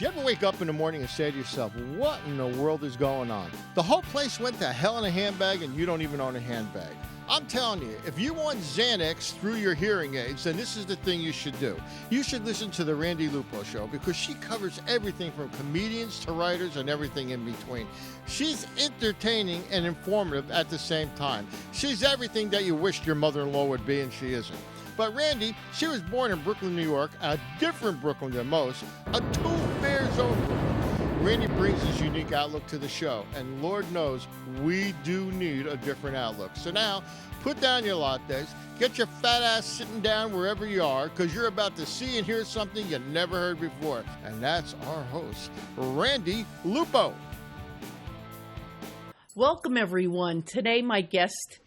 Do you ever wake up in the morning and say to yourself, what in the world is going on? The whole place went to hell in a handbag and you don't even own a handbag. I'm telling you, if you want Xanax through your hearing aids, then this is the thing you should do. You should listen to the Randi Lupo Show because she covers everything from comedians to writers and everything in between. She's entertaining and informative at the same time. She's everything that you wished your mother-in-law would be, and she isn't. But Randi, she was born in Brooklyn, New York, a different Brooklyn than most, a two-fares over. Randi brings his unique outlook to the show, and Lord knows we do need a different outlook. So now, put down your lattes, get your fat ass sitting down wherever you are, because you're about to see and hear something you never heard before. And that's our host, Randi Lupo. Welcome, everyone. Today, my guest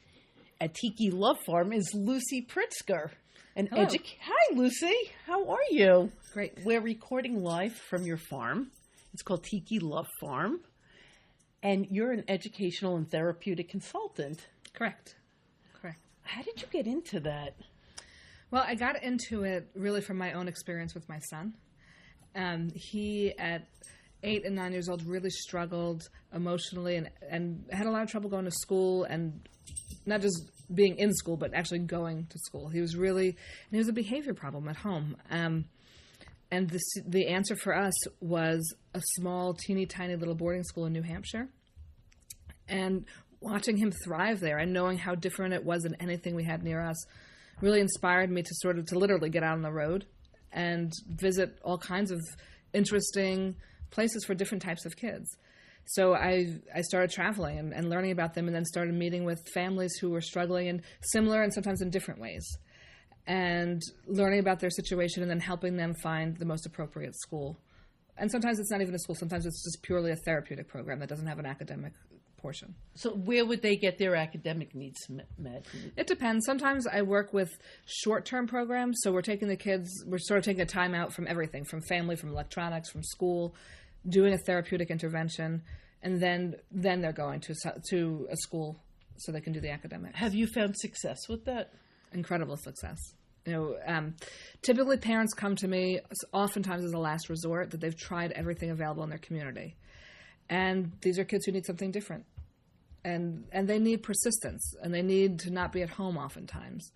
at Tiki Love Farm is Lucy Pritzker. Hi, Lucy. How are you? Great. We're recording live from your farm. It's called Tiki Love Farm. And you're an educational and therapeutic consultant. Correct. How did you get into that? Well, I got into it really from my own experience with my son. He, at 8 and 9 years old, really struggled emotionally and had a lot of trouble going to school, and not just being in school, but actually going to school. He was a behavior problem at home. And the answer for us was a small, teeny tiny little boarding school in New Hampshire. And watching him thrive there and knowing how different it was than anything we had near us really inspired me to literally get out on the road and visit all kinds of interesting places for different types of kids. So I started traveling and learning about them, and then started meeting with families who were struggling in similar and sometimes in different ways, and learning about their situation and then helping them find the most appropriate school. And sometimes it's not even a school. Sometimes it's just purely a therapeutic program that doesn't have an academic portion. So where would they get their academic needs met? It depends. Sometimes I work with short-term programs. So we're sort of taking a time out from everything, from family, from electronics, from school, doing a therapeutic intervention, and then they're going to a school so they can do the academics. Have you found success with that? Incredible success. Typically parents come to me oftentimes as a last resort, that they've tried everything available in their community. And these are kids who need something different. And they need persistence, and they need to not be at home oftentimes.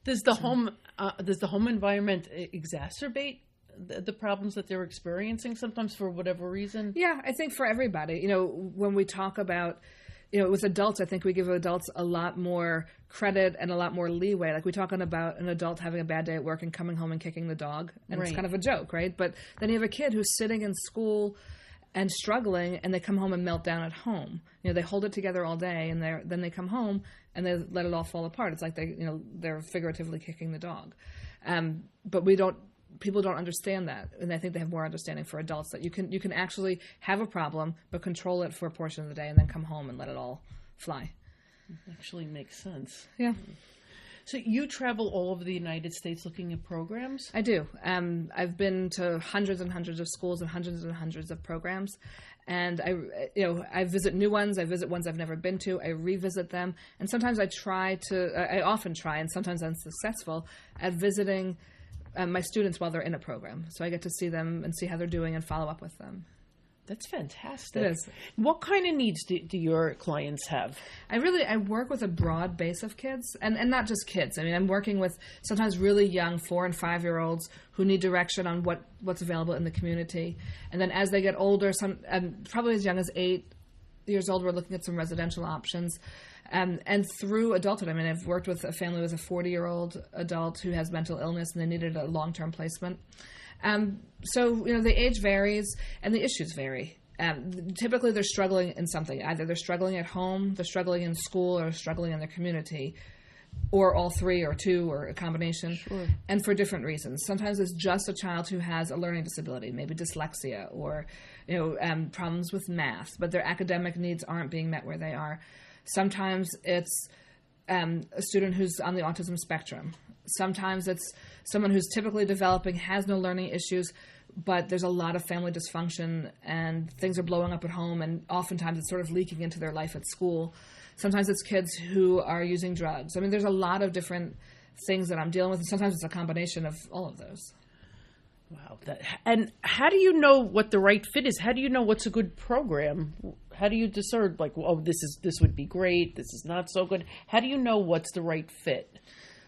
Does the home environment exacerbate the problems that they're experiencing sometimes for whatever reason? Yeah, I think for everybody. When we talk about, with adults, I think we give adults a lot more credit and a lot more leeway. Like, we're talking about an adult having a bad day at work and coming home and kicking the dog. And It's kind of a joke, right? But then you have a kid who's sitting in school and struggling, and they come home and melt down at home. They hold it together all day, and then they come home and they let it all fall apart. It's like they're figuratively kicking the dog. But people don't understand that, and I think they have more understanding for adults, that you can actually have a problem but control it for a portion of the day and then come home and let it all fly. Actually makes sense. Yeah. So you travel all over the United States looking at programs? I do. I've been to hundreds and hundreds of schools and hundreds of programs, and I visit new ones. I visit ones I've never been to. I revisit them, and sometimes I often try, and sometimes I'm successful at visiting my students while they're in a program. So I get to see them and see how they're doing and follow up with them. That's fantastic. It is. What kind of needs do your clients have? I work with a broad base of kids, and not just kids. I mean, I'm working with sometimes really young 4 and 5 year olds who need direction on what's available in the community. And then as they get older, probably as young as 8 years old, we're looking at some residential options. And through adulthood, I've worked with a family with a 40-year-old adult who has mental illness, and they needed a long-term placement. So the age varies and the issues vary. Typically, they're struggling in something. Either they're struggling at home, they're struggling in school, or struggling in their community, or all three, or two, or a combination. Sure. And for different reasons. Sometimes it's just a child who has a learning disability, maybe dyslexia, or problems with math, but their academic needs aren't being met where they are. Sometimes it's a student who's on the autism spectrum. Sometimes it's someone who's typically developing, has no learning issues, but there's a lot of family dysfunction and things are blowing up at home, and oftentimes it's sort of leaking into their life at school. Sometimes it's kids who are using drugs. There's a lot of different things that I'm dealing with, and sometimes it's a combination of all of those. Wow. And how do you know what the right fit is? How do you know what's a good program? How do you discern, like, oh, this would be great, this is not so good? How do you know what's the right fit?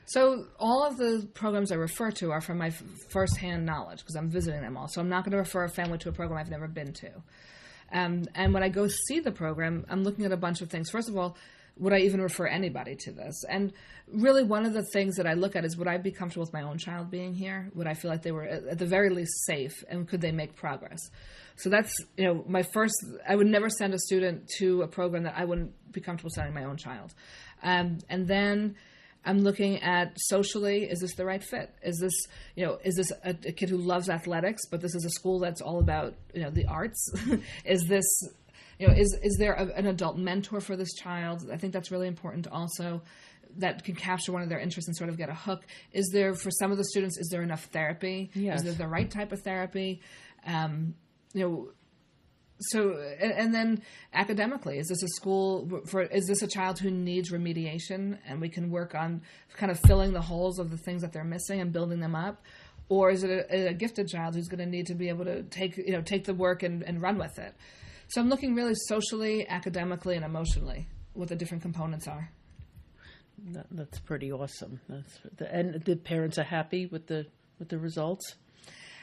So all of the programs I refer to are from my firsthand knowledge because I'm visiting them all. So I'm not going to refer a family to a program I've never been to. And when I go see the program, I'm looking at a bunch of things. First of all, would I even refer anybody to this? And really one of the things that I look at is, would I be comfortable with my own child being here? Would I feel like they were at the very least safe, and could they make progress? So that's, my first, I would never send a student to a program that I wouldn't be comfortable sending my own child. And then I'm looking at socially, is this the right fit? Is this a kid who loves athletics, but this is a school that's all about, the arts? Is this, is there an adult mentor for this child? I think that's really important also, that can capture one of their interests and sort of get a hook. Is there, for some of the students, is there enough therapy? Yes. Is there the right type of therapy? So, and then academically, is this a school is this a child who needs remediation, and we can work on kind of filling the holes of the things that they're missing and building them up? Or is it a gifted child who's going to need to be able to take the work and run with it? So I'm looking really socially, academically, and emotionally what the different components are. That's pretty awesome. And the parents are happy with the results?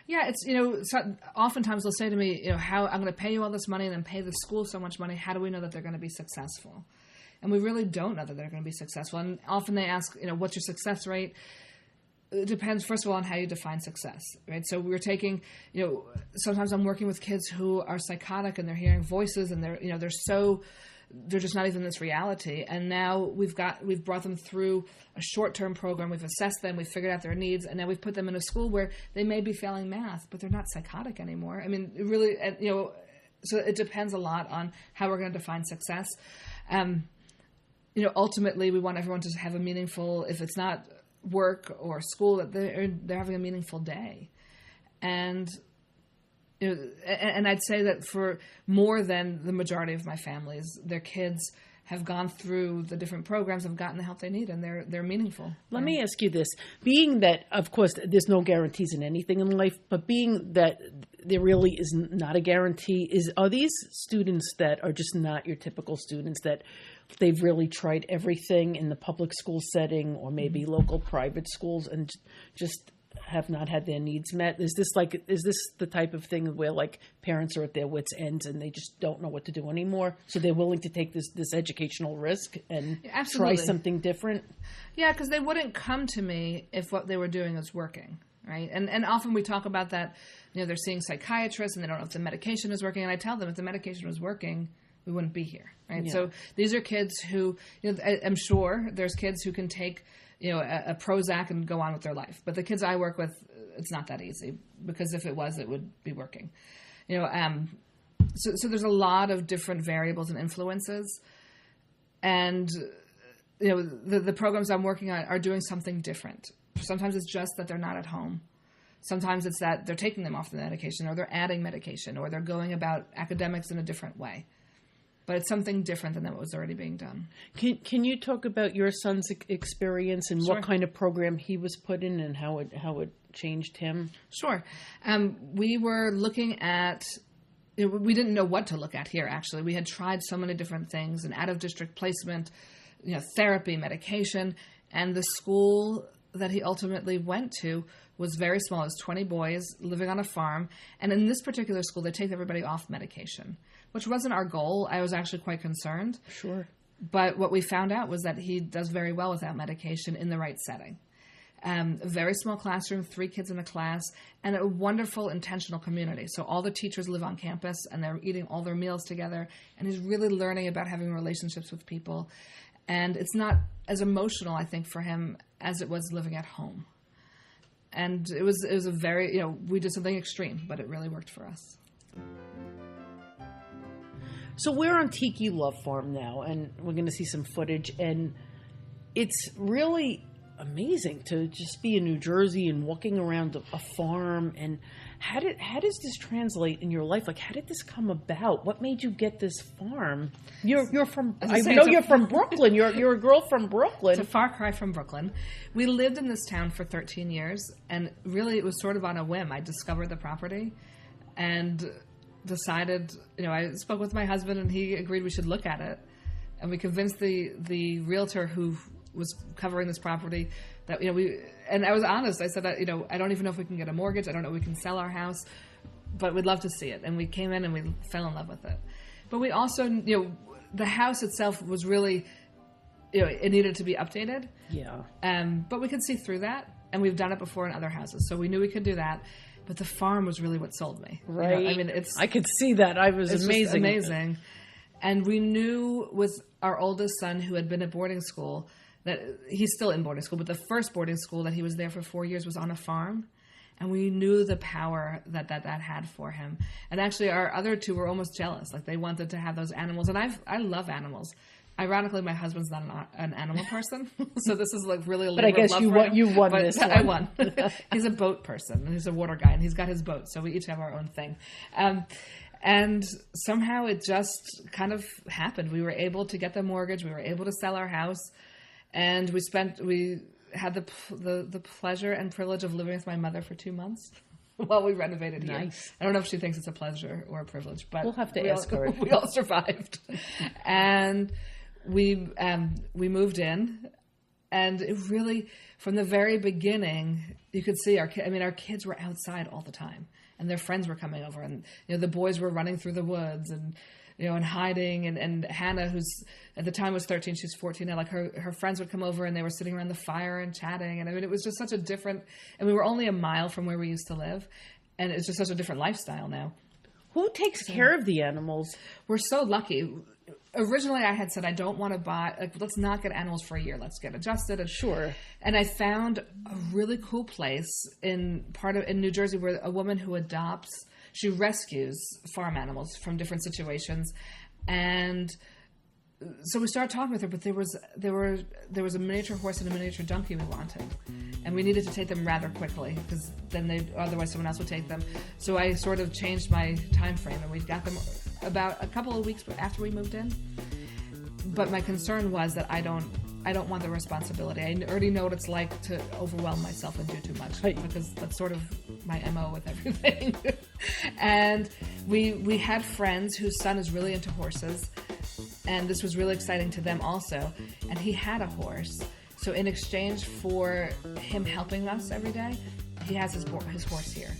Yeah, it's, so oftentimes they'll say to me, how I'm going to pay you all this money and then pay the school so much money. How do we know that they're going to be successful? And we really don't know that they're going to be successful. And often they ask, what's your success rate? It depends, first of all, on how you define success, right? So we're taking, sometimes I'm working with kids who are psychotic and they're hearing voices and they're just not even this reality. And now we've brought them through a short-term program. We've assessed them. We've figured out their needs. And now we've put them in a school where they may be failing math, but they're not psychotic anymore. I mean, it really, so it depends a lot on how we're going to define success. Ultimately, we want everyone to have a meaningful, if it's not work or school, that they're having a meaningful day. And and I'd say that for more than the majority of my families, their kids have gone through the different programs, have gotten the help they need, and they're meaningful. Let me ask you this. Being that, of course, there's no guarantees in anything in life, but being that there really is not a guarantee, are these students that are just not your typical students, that they've really tried everything in the public school setting or maybe local private schools and just have not had their needs met? Is this the type of thing where like parents are at their wits' ends and they just don't know what to do anymore, so they're willing to take this educational risk and try something different? Yeah, because they wouldn't come to me if what they were doing was working, right? And often we talk about that, they're seeing psychiatrists and they don't know if the medication is working, and I tell them if the medication was working, we wouldn't be here, right? Yeah. So these are kids who, I'm sure there's kids who can take a Prozac and go on with their life. But the kids I work with, it's not that easy, because if it was, it would be working. So there's a lot of different variables and influences. And, the programs I'm working on are doing something different. Sometimes it's just that they're not at home. Sometimes it's that they're taking them off the medication, or they're adding medication, or they're going about academics in a different way. But it's something different than what was already being done. Can you talk about your son's experience and Sure. what kind of program he was put in and how it changed him? Sure. We were looking at, we didn't know what to look at here, actually. We had tried so many different things, and out-of-district placement, therapy, medication, and the school that he ultimately went to was very small. It was 20 boys living on a farm. And in this particular school, they take everybody off medication, which wasn't our goal. I was actually quite concerned. Sure. But what we found out was that he does very well without medication in the right setting. A very small classroom, 3 kids in a class, and a wonderful intentional community. So all the teachers live on campus, and they're eating all their meals together. And he's really learning about having relationships with people. And it's not as emotional, I think, for him as it was living at home. And it was a very, we did something extreme, but it really worked for us. So we're on Tiki Love Farm now, and we're going to see some footage, and it's really amazing to just be in New Jersey and walking around a farm. And How does this translate in your life? Like, how did this come about? What made you get this farm? You're from, I know you're from Brooklyn. You're a girl from Brooklyn. It's a far cry from Brooklyn. We lived in this town for 13 years, and really it was sort of on a whim. I discovered the property and decided, I spoke with my husband, and he agreed we should look at it. And we convinced the realtor who was covering this property that, and I was honest. I said, I don't even know if we can get a mortgage. I don't know if we can sell our house, but we'd love to see it. And we came in and we fell in love with it. But we also, the house itself was really, it needed to be updated. Yeah. But we could see through that, and we've done it before in other houses. So we knew we could do that. But the farm was really what sold me. Right. I could see that. It's amazing. Amazing. And we knew with our oldest son, who had been at boarding school, that he's still in boarding school, but the first boarding school that he was there for 4 years was on a farm. And we knew the power that had for him. And actually our other two were almost jealous. Like, they wanted to have those animals. And I love animals. Ironically, my husband's not an animal person. So this is like really a labor But I guess of love you won but this one. I won. He's a boat person. He's a water guy, and he's got his boat. So we each have our own thing. And somehow it just kind of happened. We were able to get the mortgage. We were able to sell our house. And we had the pleasure and privilege of living with my mother for 2 months while we renovated here. Nice. I don't know if she thinks it's a pleasure or a privilege, but we'll have to ask her. We all survived. And we moved in, and it really, from the very beginning, you could see our kids were outside all the time, and their friends were coming over, and the boys were running through the woods and and hiding, and Hannah, who's at the time was 13, she's 14 now, like her friends would come over and they were sitting around the fire and chatting, and it was just such a different, and we were only a mile from where we used to live, and it's just such a different lifestyle now. Who takes care of the animals? We're so lucky. Originally, I had said, I don't want to buy, let's not get animals for a year. Let's get adjusted. And sure. And I found a really cool place in New Jersey where a woman who adopts, she rescues farm animals from different situations. And so we started talking with her, but there was a miniature horse and a miniature donkey we wanted. And we needed to take them rather quickly, because then otherwise someone else would take them. So I sort of changed my time frame, and we got them about a couple of weeks after we moved in. But my concern was that I don't want the responsibility. I already know what it's like to overwhelm myself and do too much, because that's sort of my MO with everything. And we had friends whose son is really into horses, and this was really exciting to them also. And he had a horse. So in exchange for him helping us every day, he has his horse here.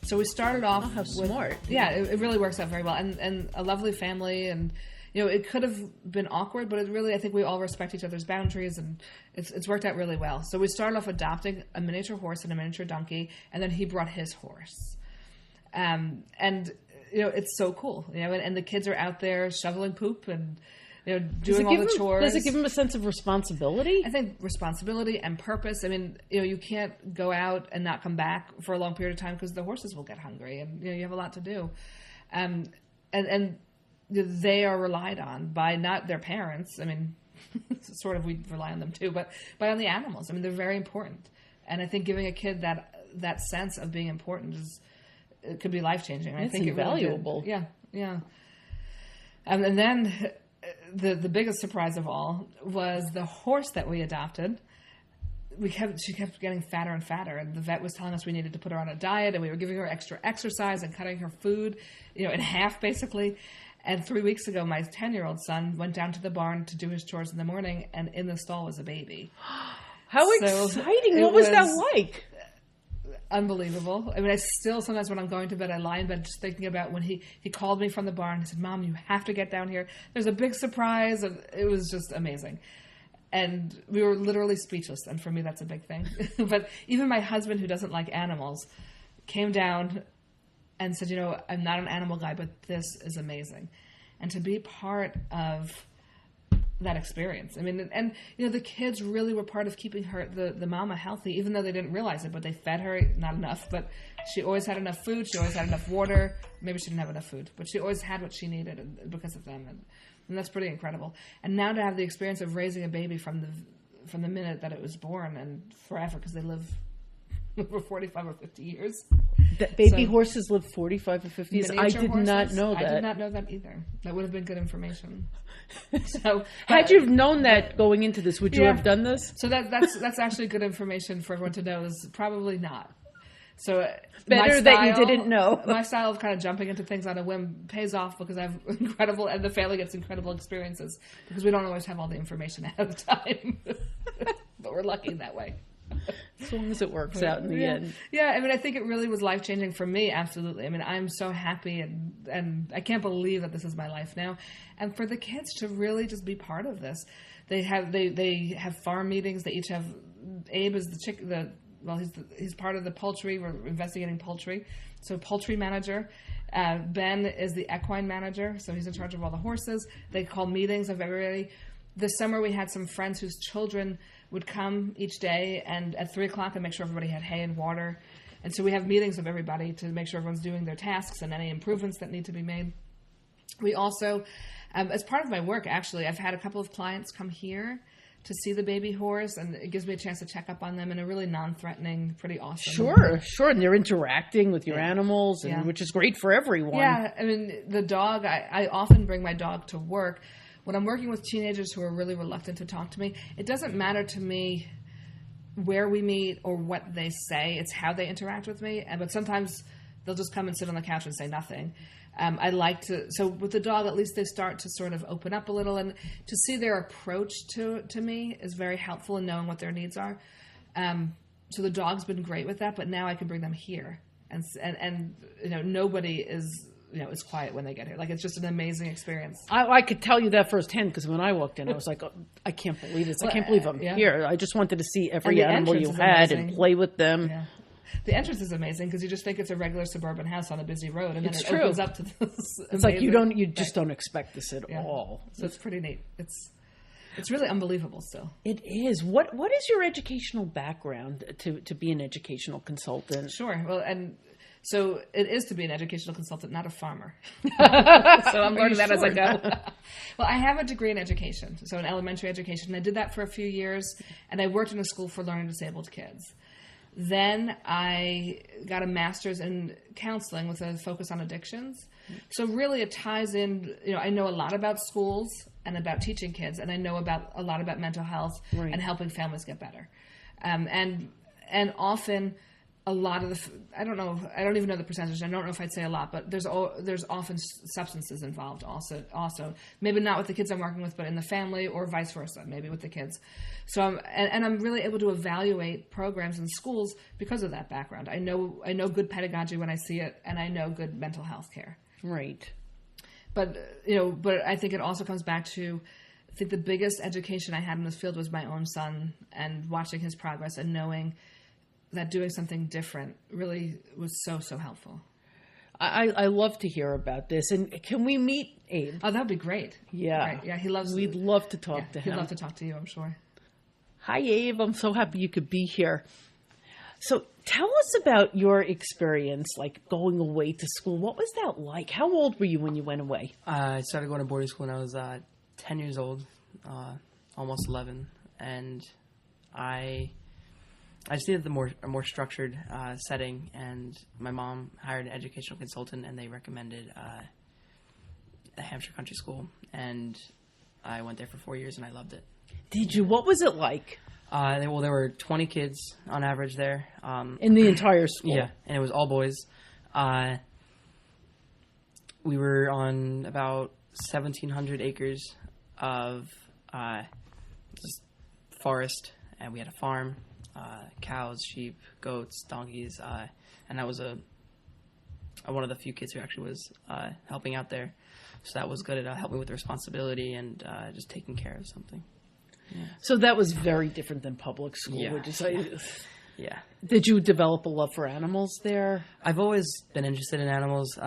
So we started off how smart. Yeah, it really works out very well. And a lovely family, and it could have been awkward, but I think we all respect each other's boundaries, and it's worked out really well. So we started off adopting a miniature horse and a miniature donkey, and then he brought his horse. And it's so cool, and the kids are out there shoveling poop and doing all the chores. Does it give them a sense of responsibility? I think responsibility and purpose. I mean, you can't go out and not come back for a long period of time, because the horses will get hungry, and you have a lot to do. And they are relied on by not their parents. I mean, sort of we rely on them too, but by on the animals. I mean, they're very important. And I think giving a kid that sense of being important it could be life-changing. It's I think invaluable. It really yeah. And then the biggest surprise of all was the horse that we adopted. She kept getting fatter and fatter, and the vet was telling us we needed to put her on a diet, and we were giving her extra exercise and cutting her food, in half basically. And 3 weeks ago, my 10-year-old son went down to the barn to do his chores in the morning, and in the stall was a baby. How exciting! What was that like? Unbelievable. I mean, I still, sometimes when I'm going to bed, I lie in bed just thinking about when he called me from the barn. He said, "Mom, you have to get down here. There's a big surprise." And it was just amazing. And we were literally speechless. And for me, that's a big thing. But even my husband, who doesn't like animals, came down and said, I'm not an animal guy, but this is amazing. And to be part of that experience. I mean, and the kids really were part of keeping the mama healthy, even though they didn't realize it, but they fed her, not enough, but she always had enough food. She always had enough water. Maybe she didn't have enough food, but she always had what she needed because of them. And that's pretty incredible. And now to have the experience of raising a baby from the minute that it was born and forever, because they live for 45 or 50 years. That baby horses live 45 or 50 years. I did not know that. I did not know that either. That would have been good information. So, had you known that going into this, would you have done this? So that's actually good information for everyone to know. Is probably not. So better that you didn't know. My style of kind of jumping into things on a whim pays off because I have incredible, and the family gets incredible experiences because we don't always have all the information ahead of time. But we're lucky in that way. As long as it works out in the end. Yeah, I mean, I think it really was life-changing for me, absolutely. I mean, I'm so happy, and I can't believe that this is my life now. And for the kids to really just be part of this. They have farm meetings. They each have, Abe is he's part of the poultry. We're investigating poultry. So poultry manager. Ben is the equine manager, so he's in charge of all the horses. They call meetings of everybody. This summer we had some friends whose children would come each day and at 3:00 and make sure everybody had hay and water. And so we have meetings of everybody to make sure everyone's doing their tasks and any improvements that need to be made. We also, as part of my work, actually, I've had a couple of clients come here to see the baby horse, and it gives me a chance to check up on them in a really non-threatening, pretty awesome way. Sure. And they're interacting with your animals, and which is great for everyone. Yeah, I mean, the dog, I often bring my dog to work. When I'm working with teenagers who are really reluctant to talk to me, it doesn't matter to me where we meet or what they say. It's how they interact with me. But sometimes they'll just come and sit on the couch and say nothing. I like to, so with the dog, at least they start to sort of open up a little, and to see their approach to me is very helpful in knowing what their needs are. So the dog's been great with that, but now I can bring them here, and nobody is, it's quiet when they get here. Like, it's just an amazing experience. I could tell you that firsthand, because when I walked in, I was like, oh, I can't believe this. I can't believe I'm here. I just wanted to see every animal you had and play with them. Yeah. The entrance is amazing because you just think it's a regular suburban house on a busy road, and then it true. opens up to this. It's like you just don't expect this at all. So it's pretty neat. It's really unbelievable still. It is. What is your educational background to be an educational consultant? Sure. Well, and so it is to be an educational consultant, not a farmer. So I'm learning that as I go. Well, I have a degree in education, so in elementary education. I did that for a few years, and I worked in a school for learning disabled kids. Then I got a master's in counseling with a focus on addictions. So really it ties in, I know a lot about schools and about teaching kids, and I know a lot about mental health and helping families get better. And often a lot of I don't even know the percentage. I don't know if I'd say a lot, but there's often substances involved also. Maybe not with the kids I'm working with, but in the family, or vice versa, maybe with the kids. So I'm really able to evaluate programs in schools because of that background. I know good pedagogy when I see it, and I know good mental health care. Right. But I think it also comes back to, I think the biggest education I had in this field was my own son, and watching his progress and knowing that doing something different really was so, so helpful. I love to hear about this. And can we meet Abe? Oh, that would be great. Yeah. Great. Yeah, we'd love to talk to him. He'd love to talk to you, I'm sure. Hi, Abe. I'm so happy you could be here. So tell us about your experience, like going away to school. What was that like? How old were you when you went away? I started going to boarding school when I was 10 years old, almost 11. And I just needed a more structured setting, and my mom hired an educational consultant, and they recommended the Hampshire Country School, and I went there for 4 years, and I loved it. Did you? What was it like? There were 20 kids on average there. In the entire school? Yeah, and it was all boys. We were on about 1,700 acres of just forest, and we had a farm. Cows, sheep, goats, donkeys, and I was one of the few kids who actually was helping out there. So that was good at helping with the responsibility and just taking care of something. Yeah. So that was very different than public school, would you say? Yeah. Did you develop a love for animals there? I've always been interested in animals,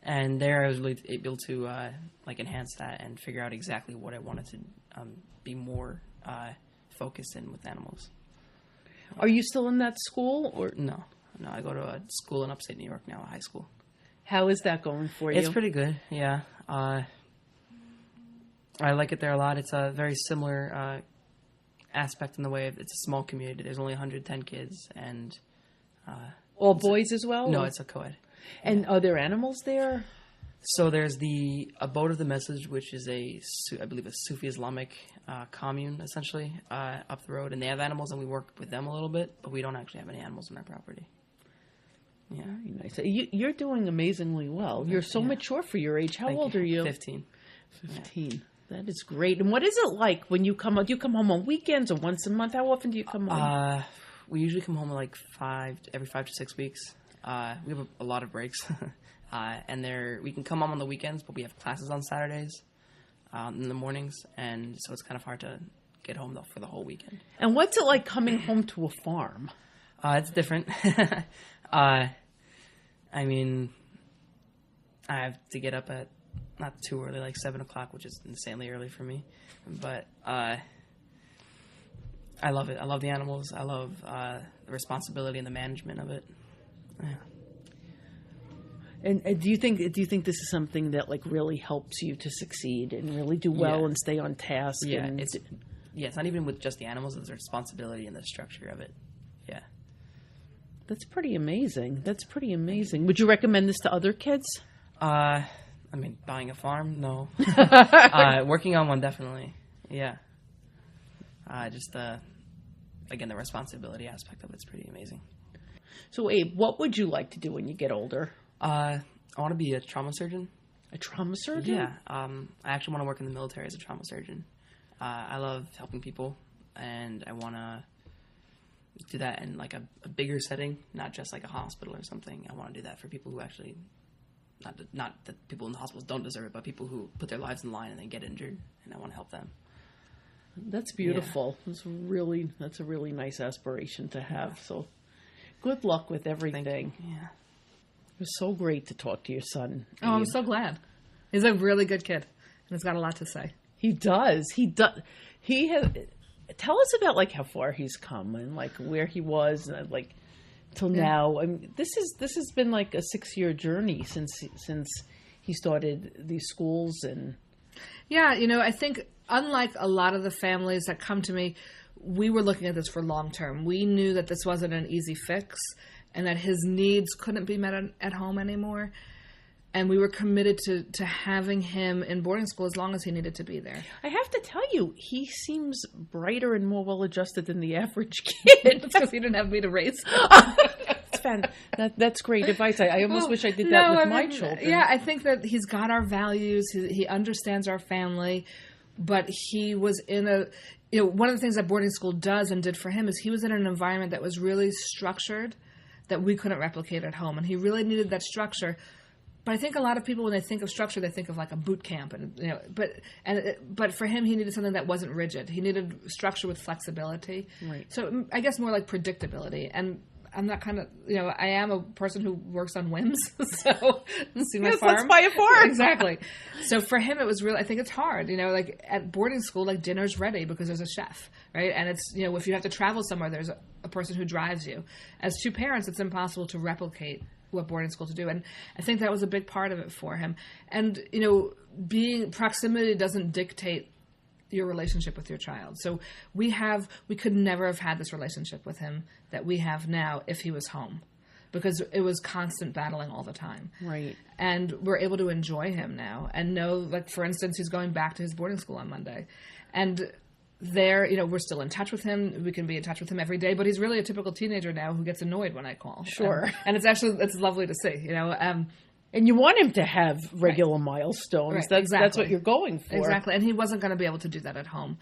and there I was really able to enhance that and figure out exactly what I wanted to be more focused in with animals. Are you still in that school? Or No, I go to a school in upstate New York now, a high school. How is that going for you? It's pretty good, yeah. I like it there a lot. It's a very similar aspect in the way of it's a small community. There's only 110 kids, and All boys as well? No, it's a co-ed. And are there animals there? So there's the Abode of the Message, which is I believe a Sufi Islamic commune, essentially, up the road. And they have animals, and we work with them a little bit, but we don't actually have any animals on our property. Yeah. Very nice. You're doing amazingly well. You're so mature for your age. How old are you? 15. 15. Yeah. That is great. And what is it like when you come home? Do you come home on weekends or once a month? How often do you come home? We usually come home like every 5 to 6 weeks. We have a lot of breaks. And we can come home on the weekends, but we have classes on Saturdays in the mornings. And so it's kind of hard to get home for the whole weekend. And what's it like coming home to a farm? It's different. I mean, I have to get up at not too early, like 7 o'clock, which is insanely early for me. But I love it. I love the animals. I love the responsibility and the management of it. Yeah. And do you think this is something that like really helps you to succeed and really do well and stay on task? Yeah, it's not even with just the animals. It's the responsibility and the structure of it. Yeah. That's pretty amazing. Would you recommend this to other kids? I mean, buying a farm? No. Working on one, definitely. Yeah. Just, again, the responsibility aspect of it's pretty amazing. So, Abe, what would you like to do when you get older? I want to be a trauma surgeon. A trauma surgeon? Yeah. I actually want to work in the military as a trauma surgeon. I love helping people, and I want to do that in like a bigger setting, not just like a hospital or something. I want to do that for people who actually, not that people in the hospitals don't deserve it, but people who put their lives in line and they get injured, and I want to help them. That's beautiful. Yeah. That's a really nice aspiration to have. So good luck with everything. Yeah. It was so great to talk to your son. Oh, I'm so glad. He's a really good kid, and he's got a lot to say. He does. He has. Tell us about like how far he's come and like where he was like till now. I mean, this has been like a 6-year journey since he started these schools and. Yeah, I think unlike a lot of the families that come to me, we were looking at this for long term. We knew that this wasn't an easy fix and that his needs couldn't be met at home anymore. And we were committed to having him in boarding school as long as he needed to be there. I have to tell you, he seems brighter and more well-adjusted than the average kid. It's because he didn't have me to raise him. That's great advice. I almost wish I did that with my children. Yeah, I think that he's got our values. He understands our family. But he was in one of the things that boarding school does and did for him is he was in an environment that was really structured that we couldn't replicate at home. And he really needed that structure. But I think a lot of people, when they think of structure, they think of like a boot camp, but for him, he needed something that wasn't rigid. He needed structure with flexibility. Right. So I guess more like predictability. And I'm not I am a person who works on whims. So see my farm. Let's buy a farm. Exactly. So for him, it was really. I think it's hard. Like at boarding school, like dinner's ready because there's a chef, right? And it's if you have to travel somewhere, there's a person who drives you. As two parents, it's impossible to replicate what boarding school to do, and I think that was a big part of it for him. And being proximity doesn't dictate your relationship with your child. So we could never have had this relationship with him that we have now if he was home, because it was constant battling all the time. Right. And we're able to enjoy him now and know, like for instance, he's going back to his boarding school on Monday, and there, we're still in touch with him. We can be in touch with him every day, but he's really a typical teenager now who gets annoyed when I call. Sure. And it's lovely to see, and you want him to have regular milestones. Right, That's what you're going for. Exactly. And he wasn't going to be able to do that at home.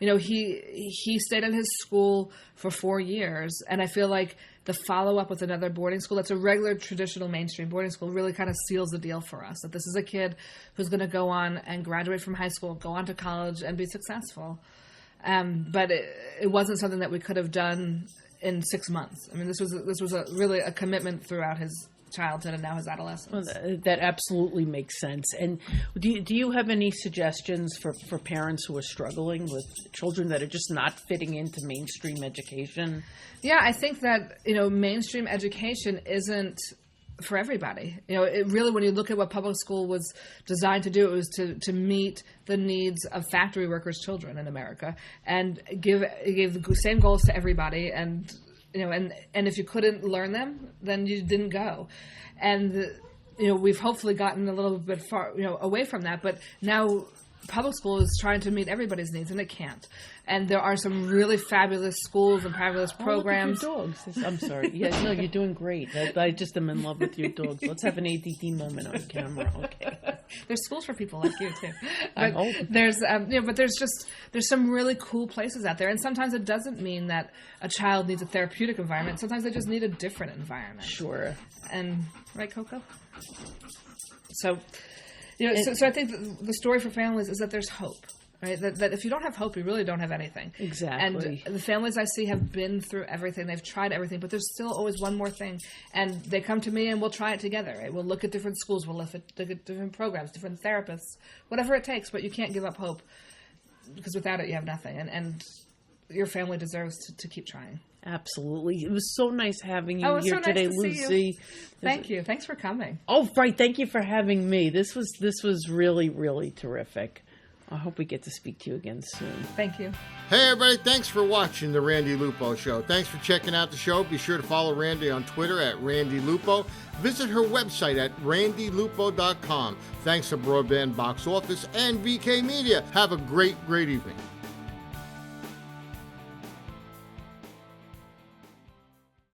He stayed at his school for 4 years, and I feel like the follow-up with another boarding school that's a regular traditional mainstream boarding school really kind of seals the deal for us, that this is a kid who's going to go on and graduate from high school, go on to college, and be successful. But it wasn't something that we could have done in 6 months. I mean, this was really a commitment throughout his childhood and now his adolescence. Well, that absolutely makes sense. And do you have any suggestions for parents who are struggling with children that are just not fitting into mainstream education? Yeah, I think that, mainstream education isn't for everybody. It really, when you look at what public school was designed to do, it was to meet the needs of factory workers' children in America and give the same goals to everybody. And and if you couldn't learn them, then you didn't go. And we've hopefully gotten a little bit far, away from that. But now public school is trying to meet everybody's needs, and it can't. And there are some really fabulous schools and fabulous programs. Oh, look at your dogs. I'm sorry. Yes, no, you're doing great. I just am in love with your dogs. Let's have an ADD moment on camera. Okay. There's schools for people like you too. I hope. There's but there's some really cool places out there, and sometimes it doesn't mean that a child needs a therapeutic environment. Sometimes they just need a different environment. Sure. And right, Coco? So I think the story for families is that there's hope, right? That if you don't have hope, you really don't have anything. Exactly. And the families I see have been through everything. They've tried everything, but there's still always one more thing. And they come to me and we'll try it together, right? We'll look at different schools. We'll look at different programs, different therapists, whatever it takes. But you can't give up hope, because without it, you have nothing. And your family deserves to keep trying. Absolutely. It was so nice having you here so nice today, to see Lucy. you. Thank you. Thanks for coming. Oh, right. Thank you for having me. This was really, really terrific. I hope we get to speak to you again soon. Thank you. Hey, everybody. Thanks for watching The Randi Lupo Show. Thanks for checking out the show. Be sure to follow Randi on Twitter at Randi Lupo. Visit her website at randilupo.com. Thanks to Broadband Box Office and VK Media. Have a great, great evening.